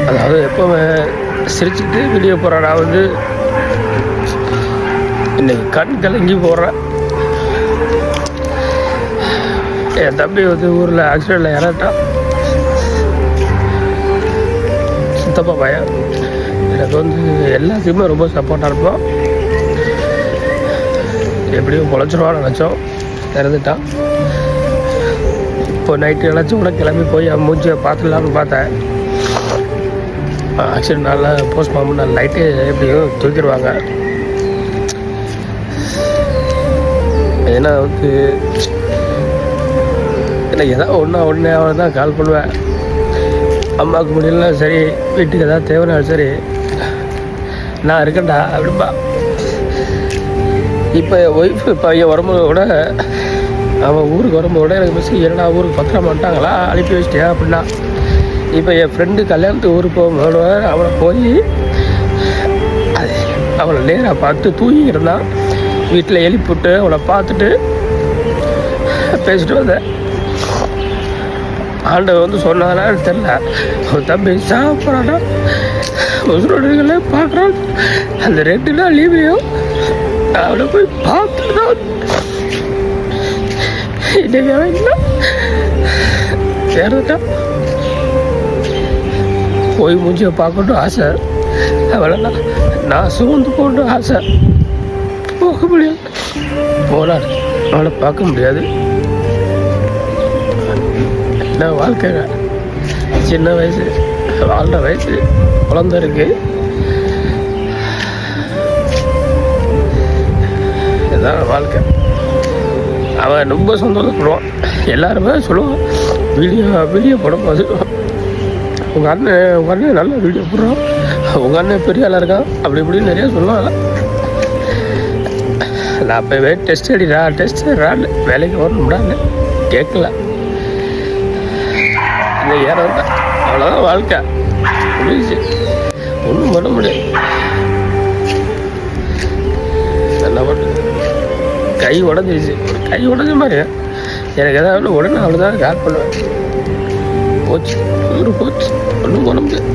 அதாவது எப்போவுமே சிரிச்சுட்டு வீடியோ போடுறேன். நான் வந்து இன்னைக்கு கண் கலங்கி போடுறேன். என் தம்பி வந்து ஊரில் ஆக்சிடெண்ட்டில் இறந்துட்டான். சித்தப்பா பையன் எனக்கு வந்து எல்லாத்துக்குமே ரொம்ப சப்போர்ட்டாக இருப்போம். எப்படியும் பொழைச்சிருவான்னு நினச்சோம், இறந்துட்டான். இப்போ நைட்டு நினச்சி கூட கிளம்பி போய் அவன் மூஞ்சியை பார்த்துடலான்னு பார்த்தேன். ஆக்சிடென்ட்னால போஸ்ட்மார்ட்டம் நாள் நைட்டு எப்படியும் தூக்கிடுவாங்க. ஏன்னா வந்து எனக்கு ஏதாவது ஒன்று அவனை தான் கால் பண்ணுவேன். அம்மாவுக்கு முடியலனா சரி, வீட்டுக்கு எதாவது தேவைனாலும் சரி, நான் இருக்கேன்டா அப்படின்பா. இப்போ என் ஒய்ஃபு பையன் வரும்போது கூட, அவன் ஊருக்கு வரும்போது கூட எனக்கு மிஸ் என்னடா ஊருக்கு பத்திரம் வந்துட்டாங்களா, அனுப்பி வச்சிட்டியா அப்படின்னா. இப்போ என் ஃப்ரெண்டு கல்யாணத்துக்கு ஊருக்கு போகும்போது அவனை போய் அவனை நேராக பார்த்து தூங்கிட்டு இருந்தான். வீட்டில் எழுப்பிவிட்டு அவனை பார்த்துட்டு பேசிட்டு வந்தேன். ஆண்டவர் வந்து சொன்னாங்களான்னு தெரில, அவன் தம்பி சாப்பிட்றான்னா உசுரோடுகளே பார்க்குறான். அந்த 2 நாள் லீவையும் அவனை போய் பார்த்துட்டு தான் இன்னைக்கு அவன் இல்லை இறந்துட்டான். போய் மூஞ்சியை பார்க்கணும் ஆசை, அவளை நான் சுமந்து போகணும் ஆசை. போக முடியாது, போனார் அவளை பார்க்க முடியாது. என்ன வாழ்க்கைங்க, சின்ன வயசு வாழ்கிற வயசு, குழந்த இருக்கு. இதுதான் வாழ்க்கை. அவன் ரொம்ப சந்தோஷப்படுவான். எல்லாருமே சொல்லுவான், வீடியோ போடும்போது உங்கள் அண்ணன் நல்ல வீடியோ போடுறான், உங்கள் அண்ணன் பெரிய ஆளாக இருக்கான், அப்படி இப்படின்னு நிறையா சொல்லுவாங்க. நான் போய் டெஸ்ட் அடிடான்னு வேலைக்கு வரணும்டான்னு கேட்கல. இந்த ஏறா அவ்வளோதான் வாழ்க்கை, முடிஞ்சு ஒன்றும் பண்ண முடியாது. என்ன பண்ணுறது, கை உடஞ்சிருச்சு. கை உடஞ்ச மாதிரி எனக்கு எதாவது உடனே அவ்வளோதான் கால் பண்ணுவேன். போச்சு, போச்சு, ஒன்றும் பண்ண முடியாது.